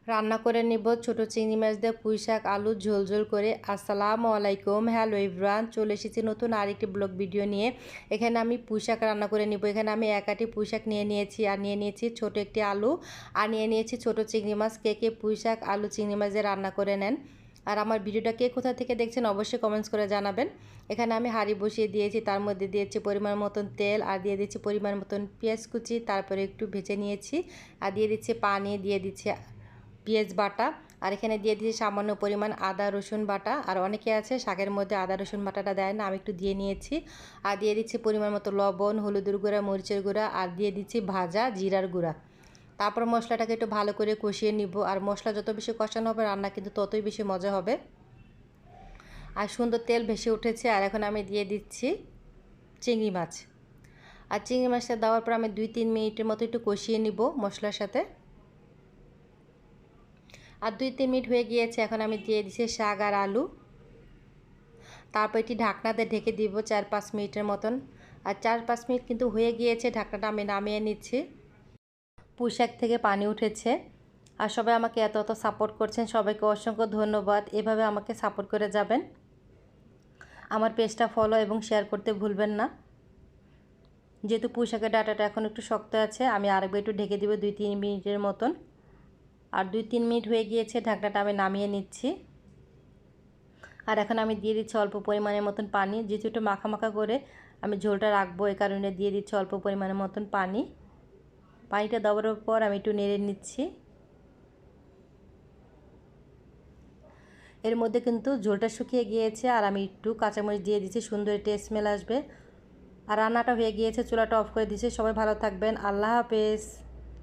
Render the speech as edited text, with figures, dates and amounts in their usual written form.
রান্না করে নিব ছোট চিংড়ি মাছ দিয়ে পুঁই শাক আলু ঝোল ঝোল করে। আসসালামু আলাইকুম, হ্যালো এভরিওয়ান, চলে এসেছি নতুন আরেকটি ব্লগ ভিডিও নিয়ে। এখানে আমি পুঁই শাক রান্না করে নিব। এখানে আমি এক আটি পুঁই শাক নিয়ে নিয়েছি, আর নিয়ে নিয়েছি ছোট একটি আলু, আর নিয়ে নিয়েছি ছোট চিংড়ি মাছ। কে কে পুঁই শাক আলু চিংড়ি মাছ দিয়ে রান্না করে নেন, আর আমার ভিডিওটা কে কোথা থেকে দেখছেন অবশ্যই কমেন্টস করে জানাবেন। এখানে আমি হাঁড়ি বসিয়ে দিয়েছি, তার মধ্যে দিয়েছি পরিমাণ মতন তেল, আর দিয়ে দিচ্ছি পরিমাণ মতন পেঁয়াজ কুচি, তারপরে একটু ভেজে নিয়েছি, আর দিয়ে দিচ্ছি পানি, দিয়ে দিচ্ছি পেঁয়াজ বাটা, আর এখানে দিয়ে দিয়েছি সামান্য পরিমাণ আদা রসুন বাটা। আর অনেকে আছে শাকের মধ্যে আদা রসুন বাটাটা দেয় না, আমি একটু দিয়ে নিয়েছি। আর দিয়ে দিচ্ছি পরিমাণ মতো লবণ, হলুদের গুঁড়া, মরিচের গুঁড়া, আর দিয়ে দিচ্ছি ভাজা জিরার গুঁড়া। তারপর মশলাটাকে একটু ভালো করে কষিয়ে নিব। আর মশলা যত বেশি কষানো হবে রান্না কিন্তু ততই বেশি মজা হবে। আর সুন্দর তেল ভেসে উঠেছে, আর এখন আমি দিয়ে দিচ্ছি চিংড়ি মাছ। আর চিংড়ি মাছটা দেওয়ার পর আমি 2-3 মিনিটের মতো একটু কষিয়ে নিব মশলার সাথে। আর 2-3 মিনিট হয়ে গিয়েছে, এখন আমি দিয়ে দিচ্ছি শাক আর আলু। তারপর এটি ঢাকনাতে ঢেকে দিব 4-5 মিনিটের মতন। আর 4-5 মিনিট কিন্তু হয়ে গিয়েছে, ঢাকনাটা আমি নামিয়ে নিচ্ছি। পুঁই শাক থেকে পানি উঠেছে। আর সবাই আমাকে এত সাপোর্ট করছেন, সবাইকে অসংখ্য ধন্যবাদ। এভাবে আমাকে সাপোর্ট করে যাবেন। আমার পেজটা ফলো এবং শেয়ার করতে ভুলবেন না। যেহেতু পুঁই শাকের ডাঁটাটা এখন একটু শক্ত আছে, আমি আরেকবার একটু ঢেকে দিব 2-3 মিনিটের মতন। আর 2-3 মিনিট হয়ে গিয়েছে, ঢাকনাটা আমি নামিয়ে নিচ্ছি। আর এখন আমি দিয়ে দিচ্ছি অল্প পরিমাণের মতন পানি, যেহেতু একটু মাখা মাখা করে আমি ঝোলটা রাখবো, এই কারণে দিয়ে দিচ্ছি অল্প পরিমাণের মতন পানি। পানিটা দেওয়ার পর আমি একটু নেড়ে নিচ্ছি। এর মধ্যে কিন্তু ঝোলটা শুকিয়ে গিয়েছে, আর আমি একটু কাঁচামরিচ দিয়ে দিচ্ছি, সুন্দর একটা স্মেল আসবে। আর রান্নাটা হয়ে গিয়েছে, চুলাটা অফ করে দিচ্ছি। সবাই ভালো থাকবেন, আল্লাহ হাফেজ।